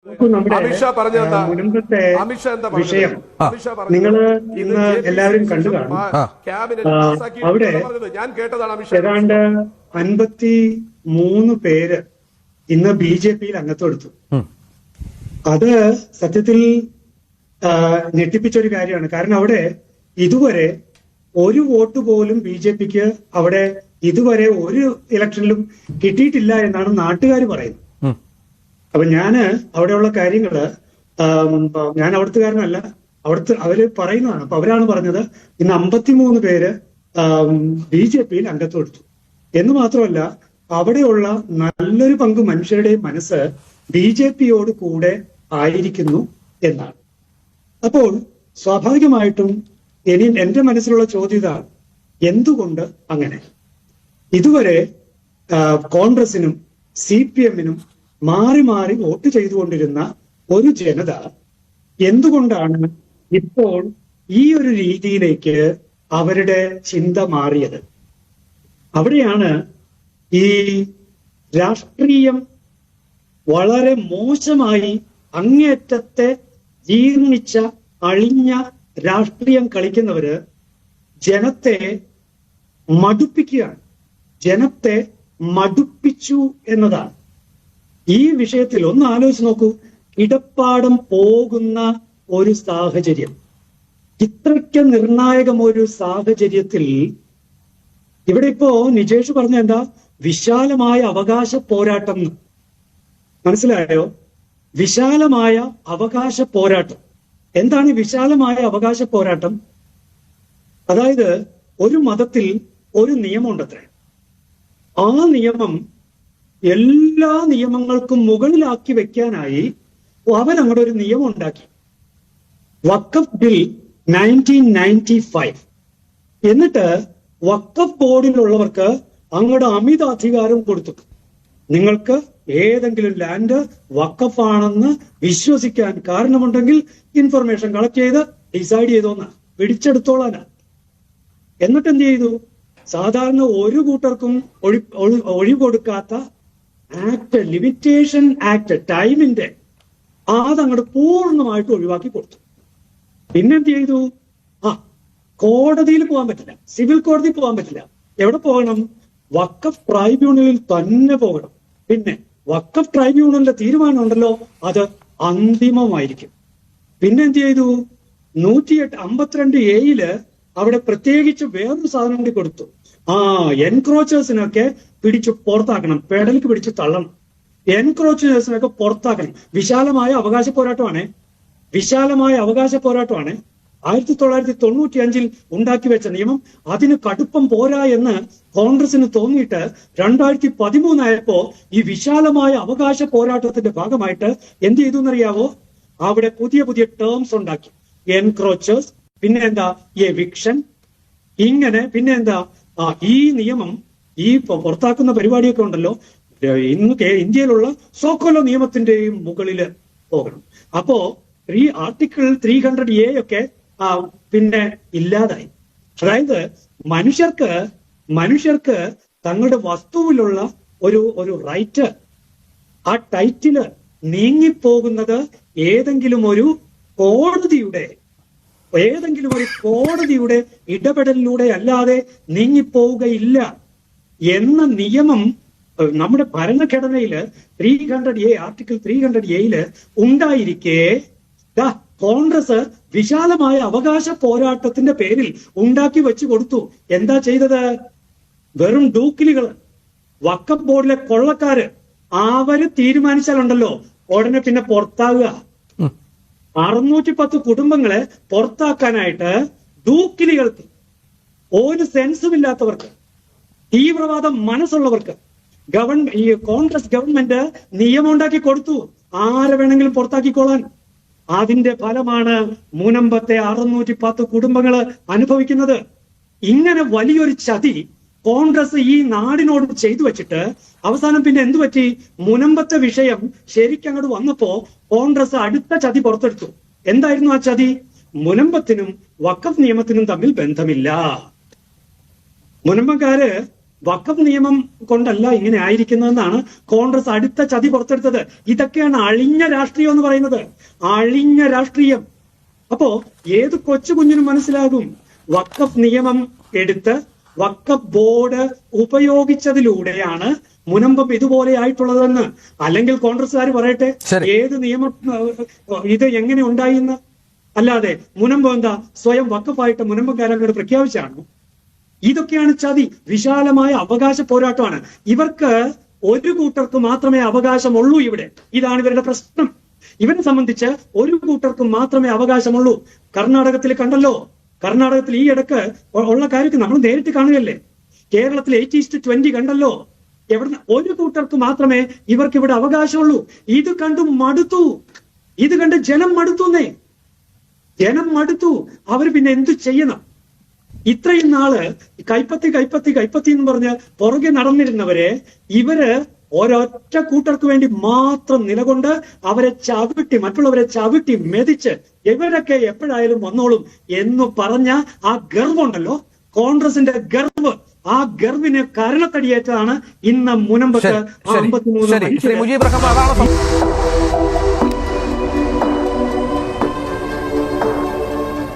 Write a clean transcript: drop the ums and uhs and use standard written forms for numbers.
നമ്മുടെ അമിത്ഷാ പറഞ്ഞെന്താ മുൻപത്തെ അമിത്ഷാ എന്താ വിഷയം അമിത്ഷാ നിങ്ങൾ പറഞ്ഞത് ഇന്ന് എല്ലാവരും കണ്ടു കാണും. അവിടെ ഞാൻ കേട്ടതാണ് അമിത്ഷാ ഏതാണ്ട് 53 പേര് ഇന്ന് BJP-യിൽ അംഗത്വം എടുത്തു. അത് സത്യത്തിൽ ഞെട്ടിപ്പിച്ച ഒരു കാര്യമാണ്. കാരണം അവിടെ ഇതുവരെ ഒരു വോട്ട് പോലും BJP-ക്ക് അവിടെ ഇതുവരെ ഒരു ഇലക്ഷനിലും കിട്ടിയിട്ടില്ല എന്നാണ് നാട്ടുകാർ പറയുന്നത്. അപ്പൊ ഞാന് അവിടെയുള്ള കാര്യങ്ങള് ഞാൻ അവിടുത്തുകാരനല്ല, അവര് പറയുന്നതാണ്. അപ്പൊ അവരാണ് പറഞ്ഞത് ഇന്ന് 53 പേര് BJP-യിൽ അംഗത്വം എടുത്തു എന്ന് മാത്രമല്ല അവിടെയുള്ള നല്ലൊരു പങ്ക് മനുഷ്യരുടെയും മനസ്സ് BJP-യോട് കൂടെ ആയിരിക്കുന്നു എന്നാണ്. അപ്പോൾ സ്വാഭാവികമായിട്ടും എന്റെ മനസ്സിലുള്ള ചോദ്യം ഇതാണ്, എന്തുകൊണ്ട് അങ്ങനെ? ഇതുവരെ കോൺഗ്രസിനും CPM-നും മാറി മാറി വോട്ട് ചെയ്തുകൊണ്ടിരുന്ന ഒരു ജനത എന്തുകൊണ്ടാണ് ഇപ്പോൾ ഈ ഒരു രീതിയിലേക്ക് അവരുടെ ചിന്ത മാറിയത്? അവിടെയാണ് ഈ രാഷ്ട്രീയം വളരെ മോശമായി അങ്ങേയറ്റത്തെ ജീർണിച്ച അളിഞ്ഞ രാഷ്ട്രീയം കളിക്കുന്നവര് ജനത്തെ മടുപ്പിക്കുകയാണ്. ജനത്തെ മടുപ്പിച്ചു എന്നതാണ്. ഈ വിഷയത്തിൽ ഒന്ന് ആലോചിച്ച് നോക്കൂ. ഇടപ്പാടം പോകുന്ന ഒരു സാഹചര്യം, ഇത്രയ്ക്ക് നിർണായകം ഒരു സാഹചര്യത്തിൽ ഇവിടെ ഇപ്പോ നിജേഷ് പറഞ്ഞ എന്താ, വിശാലമായ അവകാശ പോരാട്ടം. മനസ്സിലായോ? വിശാലമായ അവകാശ പോരാട്ടം. എന്താണ് വിശാലമായ അവകാശ പോരാട്ടം? അതായത് ഒരു മതത്തിൽ ഒരു നിയമമുണ്ടത്രേ. ആ നിയമം എല്ലാ നിയമങ്ങൾക്കും മുകളിലാക്കി വെക്കാനായി അവരങ്ങോട്ട് ഒരു നിയമം ഉണ്ടാക്കി, വഖഫ് ബിൽ 1995. എന്നിട്ട് വഖഫ് ബോർഡിലുള്ളവർക്ക് അങ്ങോട്ട് അമിത അധികാരം കൊടുത്തു. നിങ്ങൾക്ക് ഏതെങ്കിലും ലാൻഡ് വഖഫാണെന്ന് വിശ്വസിക്കാൻ കാരണമുണ്ടെങ്കിൽ ഇൻഫർമേഷൻ കളക്ട് ചെയ്ത് ഡിസൈഡ് ചെയ്തോന്നാ, പിടിച്ചെടുത്തോളാനാ. എന്നിട്ട് എന്ത് ചെയ്തു? സാധാരണ ഒരു കൂട്ടർക്കും ഒഴിവ് കൊടുക്കാത്ത ആക്ട്, ലിമിറ്റേഷൻ ആക്ട്, ടൈമിന്റെ അതങ്ങോട്ട് പൂർണ്ണമായിട്ട് ഒഴിവാക്കി കൊടുത്തു. പിന്നെന്ത് ചെയ്തു? കോടതിയിൽ പോകാൻ പറ്റില്ല, സിവിൽ കോടതിയിൽ പോകാൻ പറ്റില്ല. എവിടെ പോകണം? വഖഫ് ട്രൈബ്യൂണലിൽ തന്നെ പോകണം. പിന്നെ വഖഫ് ട്രൈബ്യൂണലിന്റെ തീരുമാനം ഉണ്ടല്ലോ, അത് അന്തിമമായിരിക്കും. പിന്നെ എന്ത് ചെയ്തു? 152A അവിടെ പ്രത്യേകിച്ച് വേറൊരു സാധനം കൂടി കൊടുത്തു. എൻക്രോച്ചേഴ്സിനൊക്കെ പിടിച്ചു പുറത്താക്കണം, പെടലിക്ക് പിടിച്ച് തള്ളണം. എൻക്രോച്ചേഴ്സിനൊക്കെ പുറത്താക്കണം. വിശാലമായ അവകാശ പോരാട്ടമാണ്, വിശാലമായ അവകാശ പോരാട്ടമാണ്. 1995 ഉണ്ടാക്കി വെച്ച നിയമം അതിന് കടുപ്പം പോരാ എന്ന് കോൺഗ്രസിന് തോന്നിയിട്ട് 2013 ആയപ്പോ ഈ വിശാലമായ അവകാശ പോരാട്ടത്തിന്റെ ഭാഗമായിട്ട് എന്ത് ചെയ്തു എന്നറിയാവോ? അവിടെ പുതിയ പുതിയ ടേംസ് ഉണ്ടാക്കി. എൻക്രോച്ചേഴ്സ്, പിന്നെ എന്താ എവിക്ഷൻ, ഇങ്ങനെ പിന്നെ എന്താ ഈ നിയമം, ഈ പുറത്താക്കുന്ന പരിപാടിയൊക്കെ ഉണ്ടല്ലോ, ഇന്ന് ഇന്ത്യയിലുള്ള സോക്കോലോ നിയമത്തിന്റെയും മുകളില് പോകണം. അപ്പോ ആർട്ടിക്കിൾ 300A ഒക്കെ പിന്നെ ഇല്ലാതായി. അതായത് മനുഷ്യർക്ക് തങ്ങളുടെ വസ്തുവിലുള്ള ഒരു റൈറ്റ്, ആ ടൈറ്റില് നീങ്ങിപ്പോകുന്നത് ഏതെങ്കിലും ഒരു കോടതിയുടെ ഇടപെടലിലൂടെ അല്ലാതെ നീങ്ങിപ്പോവുകയില്ല എന്ന നിയമം നമ്മുടെ ഭരണഘടനയില് ആർട്ടിക്കിൾ 300A ഉണ്ടായിരിക്കെ കോൺഗ്രസ് വിശാലമായ അവകാശ പോരാട്ടത്തിന്റെ പേരിൽ ഉണ്ടാക്കി വെച്ചു കൊടുത്തു. എന്താ ചെയ്തത്? വെറും ഡൂക്കിലികൾ, വഖഫ് ബോർഡിലെ കൊള്ളക്കാര്, അവര് തീരുമാനിച്ചാലുണ്ടല്ലോ ഉടനെ പിന്നെ പുറത്താകുക. 610 കുടുംബങ്ങളെ പുറത്താക്കാനായിട്ട് ഡൂക്കിലികൾക്ക്, ഒരു സെൻസും ഇല്ലാത്തവർക്ക്, തീവ്രവാദ മനസ്സുള്ളവർക്ക് ഈ കോൺഗ്രസ് ഗവൺമെന്റ് നിയമം ഉണ്ടാക്കി കൊടുത്തു, ആരെ വേണമെങ്കിലും പുറത്താക്കിക്കോളാൻ. അതിന്റെ ഫലമാണ് മുനമ്പത്തെ 610 കുടുംബങ്ങൾ അനുഭവിക്കുന്നത്. ഇങ്ങനെ വലിയൊരു ചതി കോൺഗ്രസ് ഈ നാടിനോട് ചെയ്തു വെച്ചിട്ട് അവസാനം പിന്നെ എന്തു പറ്റി? മുനമ്പത്തെ വിഷയം ശരിക്കങ്ങോട്ട് വന്നപ്പോ കോൺഗ്രസ് അടുത്ത ചതി പുറത്തെടുത്തു. എന്തായിരുന്നു ആ ചതി? മുനമ്പത്തിനും വഖഫ് നിയമത്തിനും തമ്മിൽ ബന്ധമില്ല. മുനമ്പക്കാര് വഖഫ് നിയമം കൊണ്ടല്ല ഇങ്ങനെ ആയിരിക്കുന്നതെന്നാണ് കോൺഗ്രസ് അടുത്ത ചതി പുറത്തെടുത്തത്. ഇതൊക്കെയാണ് അഴിഞ്ഞ രാഷ്ട്രീയം എന്ന് പറയുന്നത്. അഴിഞ്ഞ രാഷ്ട്രീയം. അപ്പോ ഏത് കൊച്ചു കുഞ്ഞിനും മനസ്സിലാകും വഖഫ് നിയമം എടുത്ത് വഖഫ് ബോർഡ് ഉപയോഗിച്ചതിലൂടെയാണ് മുനമ്പം ഇതുപോലെ ആയിട്ടുള്ളതെന്ന്. അല്ലെങ്കിൽ കോൺഗ്രസ്സുകാർ പറയട്ടെ ഏത് നിയമം ഇത് എങ്ങനെ ഉണ്ടായിന്ന്. അല്ലാതെ മുനമ്പം എന്താ സ്വയം വഖഫായിട്ട് മുനമ്പക്കാരങ്ങോട് പ്രഖ്യാപിച്ചാണ്. ഇതൊക്കെയാണ് ചതി. വിശാലമായ അവകാശ പോരാട്ടമാണ്. ഇവർക്ക് ഒരു കൂട്ടർക്ക് മാത്രമേ അവകാശമുള്ളൂ ഇവിടെ. ഇതാണ് ഇവരുടെ പ്രശ്നം. ഇവരെ സംബന്ധിച്ച് ഒരു കൂട്ടർക്ക് മാത്രമേ അവകാശമുള്ളൂ. കർണാടകത്തിൽ കണ്ടല്ലോ, കർണാടകത്തിൽ ഈ ഇടക്ക് ഉള്ള കാര്യത്തിൽ നമ്മൾ നേരിട്ട് കാണുകയല്ലേ. കേരളത്തിൽ 80:20 കണ്ടല്ലോ. എവിടെ ഒരു കൂട്ടർക്ക് മാത്രമേ ഇവർക്ക് ഇവിടെ അവകാശമുള്ളൂ. ഇത് കണ്ടു മടുത്തു. ഇത് കണ്ട് ജനം മടുത്തുന്നേ. ജനം മടുത്തു. അവർ പിന്നെ എന്തു ചെയ്യണം? ഇത്രയും നാള് കൈപ്പത്തി എന്ന് പറഞ്ഞ് പുറകെ നടന്നിരുന്നവരെ ഇവര് ഒരൊറ്റ കൂട്ടർക്ക് വേണ്ടി മാത്രം നിലകൊണ്ട് അവരെ ചവിട്ടി, മറ്റുള്ളവരെ ചവിട്ടി മെതിച്ച് ഇവരൊക്കെ എപ്പോഴായാലും വന്നോളും എന്ന് പറഞ്ഞ ആ ഗർവുണ്ടല്ലോ, കോൺഗ്രസിന്റെ ഗർവ്, ആ ഗർവിന് കരണത്തടിയേറ്റതാണ് ഇന്ന് മുനമ്പത്ത് 53